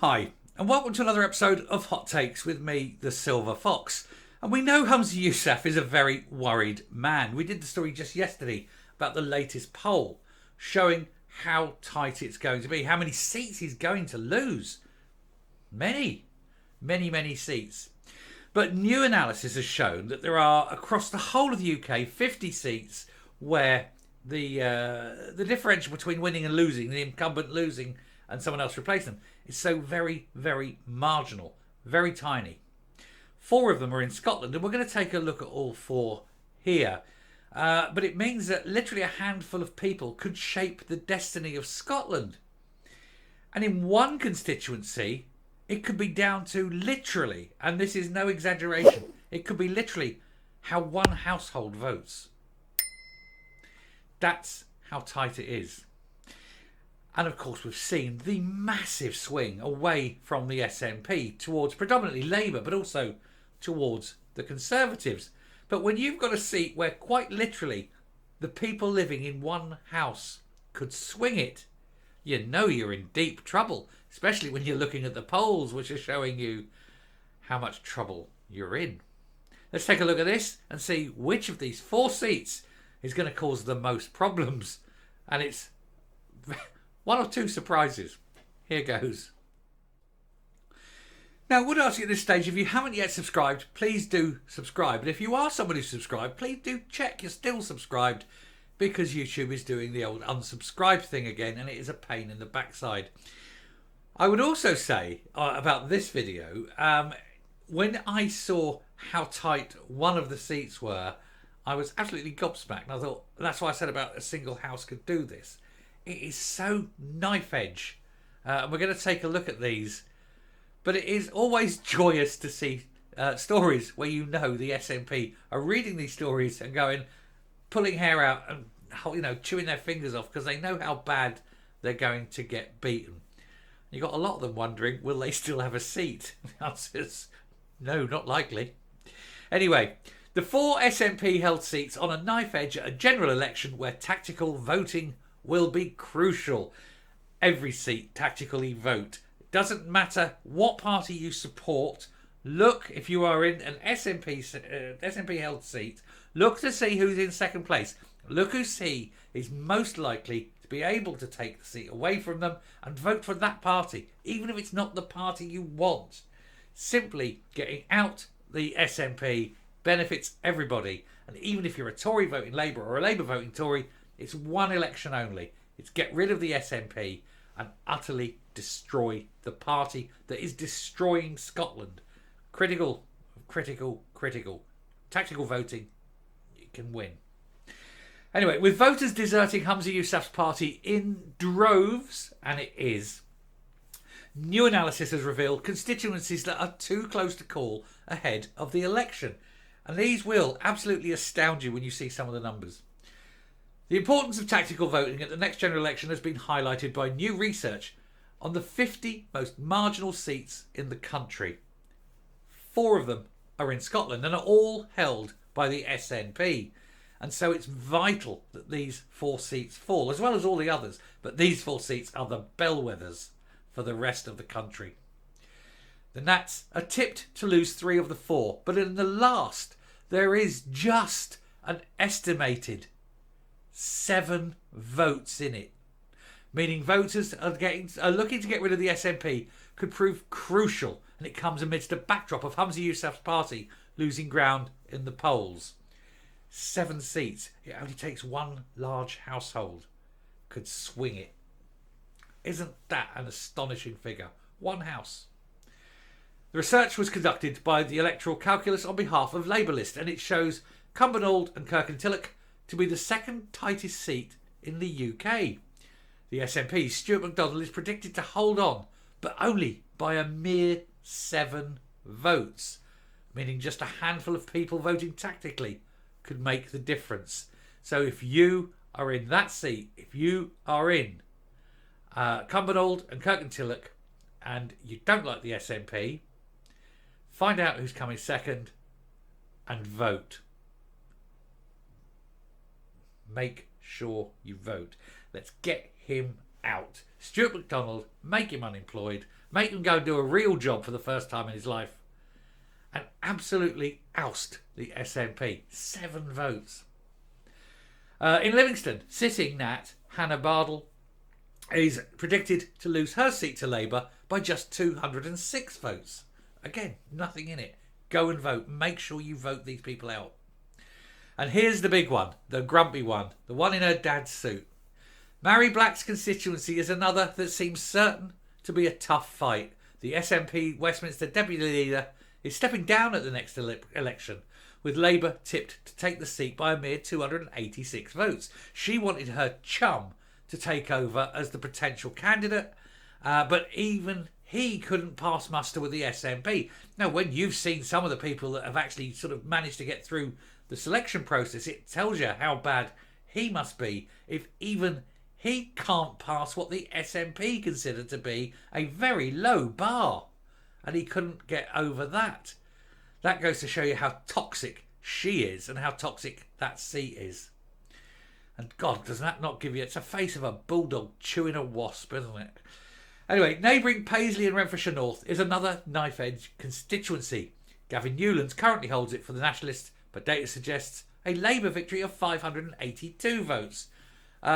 Hi, and welcome to another episode of Hot Takes with me, the Silver Fox. And we know Humza Yousaf is a very worried man. We did the story just yesterday about the latest poll showing how tight it's going to be, how many seats he's going to lose. Many seats. But new analysis has shown that there are, across the whole of the UK, 50 seats where the differential between winning and losing, the incumbent losing and someone else replacing them, is so very marginal, very tiny. 4 of them are in Scotland, and we're going to take a look at all 4 here. But it means that literally a handful of people could shape the destiny of Scotland. And in one constituency, it could be down to literally, and this is no exaggeration, it could be literally how one household votes. That's how tight it is. And of course, we've seen the massive swing away from the SNP towards predominantly Labour, but also towards the Conservatives. But when you've got a seat where quite literally the people living in one house could swing it, you know you're in deep trouble, especially when you're looking at the polls, which are showing you how much trouble you're in. Let's take a look at this and see which of these 4 seats is going to cause the most problems. And it's 1 or 2 surprises. Here goes. Now, I would ask you at this stage, if you haven't yet subscribed, please do subscribe. And if you are somebody who's subscribed, please do check you're still subscribed, because YouTube is doing the old unsubscribe thing again, and it is a pain in the backside. I would also say about this video, when I saw how tight one of the seats were, I was absolutely gobsmacked. And I thought, that's why I said about a single house could do this. It is so knife edge. And we're going to take a look at these. But it is always joyous to see stories where you know the SNP are reading these stories and going, pulling hair out and chewing their fingers off because they know how bad they're going to get beaten. You got a lot of them wondering, will they still have a seat? The answer is no, not likely. Anyway, the 4 SNP held seats on a knife edge at a general election where tactical voting will be crucial. Every seat tactically vote. It doesn't matter what party you support. Look, if you are in an SNP held seat, look to see who's in second place. Look who is most likely to be able to take the seat away from them and vote for that party, even if it's not the party you want. Simply getting out the SNP benefits everybody. And even if you're a Tory voting Labour or a Labour voting Tory, it's one election only. It's get rid of the SNP and utterly destroy the party that is destroying Scotland. Critical. Tactical voting, you can win. Anyway, with voters deserting Humza Yousaf's party in droves, and it is, new analysis has revealed constituencies that are too close to call ahead of the election. And these will absolutely astound you when you see some of the numbers. The importance of tactical voting at the next general election has been highlighted by new research on the 50 most marginal seats in the country. 4 of them are in Scotland and are all held by the SNP. And so it's vital that these 4 seats fall, as well as all the others. But these 4 seats are the bellwethers for the rest of the country. The Nats are tipped to lose 3 of the 4. But in the last, there is just an estimated 7 votes in it. Meaning voters are looking to get rid of the SNP could prove crucial. And it comes amidst a backdrop of Humza Yousaf's party losing ground in the polls. 7 seats. It only takes one large household could swing it. Isn't that an astonishing figure? One house. The research was conducted by the Electoral Calculus on behalf of Labour List, and it shows Cumbernauld and Kirkintilloch to be the second tightest seat in the UK. The SNP's Stuart McDonald is predicted to hold on, but only by a mere 7 votes, meaning just a handful of people voting tactically could make the difference. So if you are in that seat, if you are in Cumbernauld and Kirkintilloch and you don't like the SNP, find out who's coming second and vote. Make sure you vote. Let's get him out. Stuart McDonald, make him unemployed, make him go and do a real job for the first time in his life, and absolutely oust the SNP. 7 votes. In Livingston, sitting Nat Hannah Bardell is predicted to lose her seat to Labour by just 206 votes. Again, nothing in it. Go and vote. Make sure you vote these people out. And here's the big one, the grumpy one, the one in her dad's suit. Mary Black's constituency is another that seems certain to be a tough fight. The SNP Westminster Deputy Leader is stepping down at the next election, with Labour tipped to take the seat by a mere 286 votes. She wanted her chum to take over as the potential candidate, but even he couldn't pass muster with the SNP. Now, when you've seen some of the people that have actually sort of managed to get through the selection process, it tells you how bad he must be if even he can't pass what the SNP consider to be a very low bar. And he couldn't get over that. That goes to show you how toxic she is and how toxic that seat is. And God, does that not give you... It's a face of a bulldog chewing a wasp, isn't it? Anyway, neighbouring Paisley and Renfrewshire North is another knife-edge constituency. Gavin Newlands currently holds it for the Nationalists, but data suggests a Labour victory of 582 votes.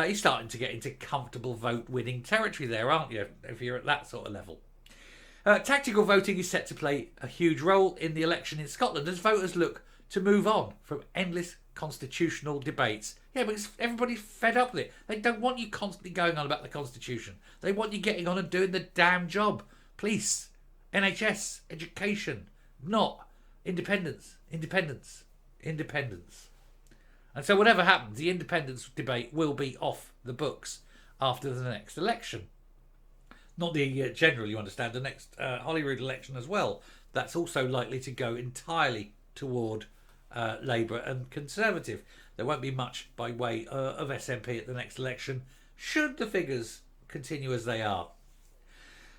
He's starting to get into comfortable vote-winning territory there, aren't you, if you're at that sort of level. Tactical voting is set to play a huge role in the election in Scotland as voters look to move on from endless constitutional debates. Yeah, because everybody's fed up with it. They don't want you constantly going on about the Constitution. They want you getting on and doing the damn job. Police, NHS, education, not independence, independence, independence. And so whatever happens, the independence debate will be off the books after the next election. Not the general, you understand, the next Holyrood election as well. That's also likely to go entirely toward Labour and Conservative. There won't be much by way of SNP at the next election, should the figures continue as they are.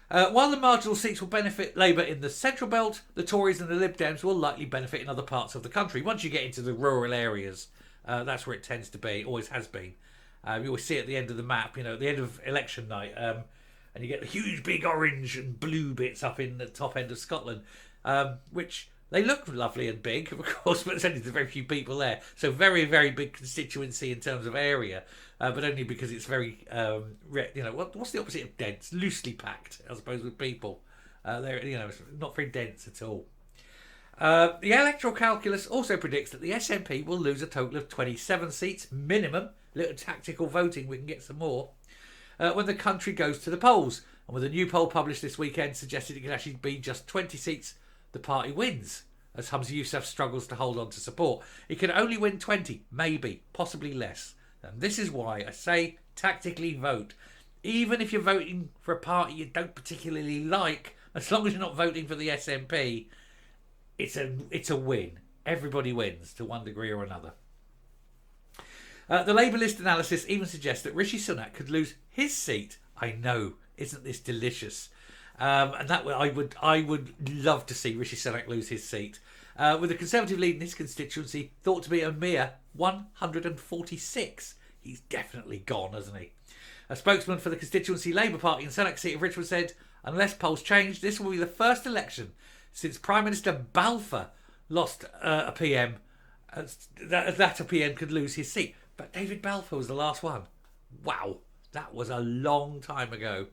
While the marginal seats will benefit Labour in the central belt, the Tories and the Lib Dems will likely benefit in other parts of the country. Once you get into the rural areas, that's where it tends to be, always has been. You always see at the end of the map, at the end of election night, and you get the huge big orange and blue bits up in the top end of Scotland, which they look lovely and big, of course, but there's only very few people there. So very, very big constituency in terms of area, but only because it's very, what's the opposite of dense? Loosely packed, I suppose, with people. It's not very dense at all. The electoral calculus also predicts that the SNP will lose a total of 27 seats minimum. Little tactical voting, we can get some more. When the country goes to the polls. And with a new poll published this weekend suggested it could actually be just 20 seats the party wins, as Humza Yousaf struggles to hold on to support. It can only win 20, maybe, possibly less. And this is why I say tactically vote. Even if you're voting for a party you don't particularly like, as long as you're not voting for the SNP, it's a win. Everybody wins to one degree or another. The Labour list analysis even suggests that Rishi Sunak could lose his seat. I know, isn't this delicious? And that I would love to see Rishi Sunak lose his seat. With the Conservative lead in his constituency thought to be a mere 146. He's definitely gone, hasn't he? A spokesman for the constituency Labour Party in Sunak's seat of Richmond said, unless polls change, this will be the first election since Prime Minister Balfour lost a PM, that a PM could lose his seat. But David Balfour was the last one. Wow, that was a long time ago.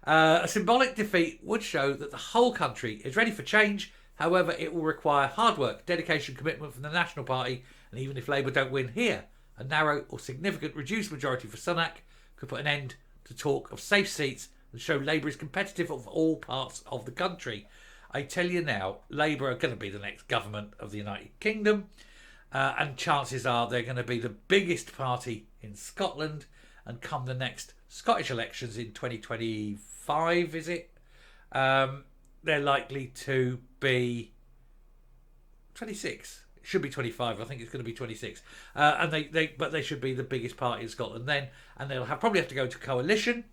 A symbolic defeat would show that the whole country is ready for change. However, it will require hard work, dedication, commitment from the National Party, and even if Labour don't win here, a narrow or significant reduced majority for Sunak could put an end to talk of safe seats and show Labour is competitive of all parts of the country. I tell you now, Labour are going to be the next government of the United Kingdom, and chances are they're going to be the biggest party in Scotland, and come the next Scottish elections in 2025, is it? They're likely to be 26. It should be 25. I think it's going to be 26. And they should be the biggest party in Scotland then, and they'll probably have to go to coalition.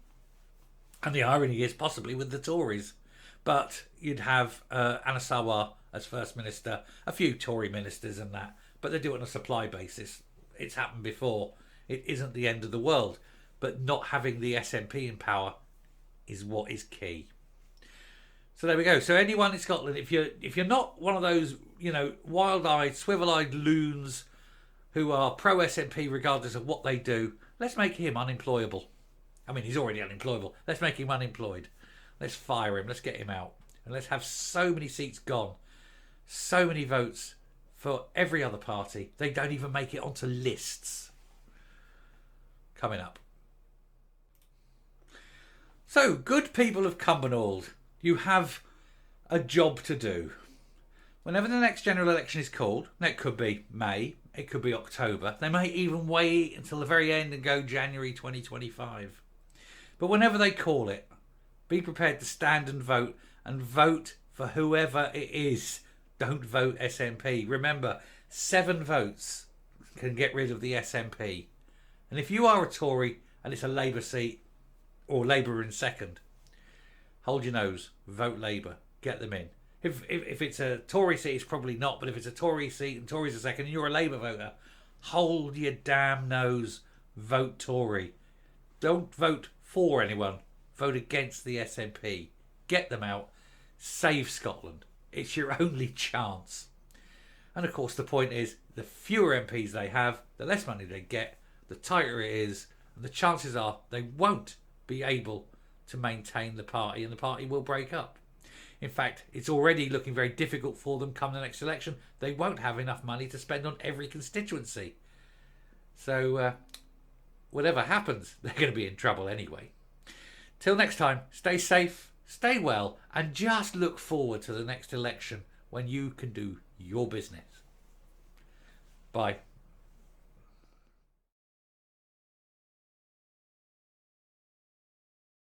And the irony is possibly with the Tories, but you'd have Anna Sawar as First Minister, a few Tory ministers and that, but they do it on a supply basis. It's happened before. It isn't the end of the world, but not having the SNP in power is what is key. So there we go. So anyone in Scotland, if you're not one of those, wild-eyed, swivel-eyed loons who are pro SNP regardless of what they do, let's make him unemployable. I mean, he's already unemployable. Let's make him unemployed. Let's fire him. Let's get him out. And let's have so many seats gone. So many votes for every other party. They don't even make it onto lists. Coming up. So, good people of Cumbernauld, you have a job to do. Whenever the next general election is called, and it could be May, it could be October, they may even wait until the very end and go January 2025. But whenever they call it, be prepared to stand and vote for whoever it is. Don't vote SNP. Remember, 7 votes can get rid of the SNP. And if you are a Tory and it's a Labour seat, or Labour in second, hold your nose, vote Labour, get them in. If it's a Tory seat, it's probably not, but if it's a Tory seat and Tory's a second and you're a Labour voter, hold your damn nose, vote Tory. Don't vote for anyone, vote against the SNP. Get them out, save Scotland. It's your only chance. And of course the point is, the fewer MPs they have, the less money they get, the tighter it is, and the chances are they won't be able to maintain the party and the party will break up. In fact, it's already looking very difficult for them come the next election. They won't have enough money to spend on every constituency. So whatever happens, they're going to be in trouble anyway. Till next time, stay safe, stay well, and just look forward to the next election when you can do your business. Bye.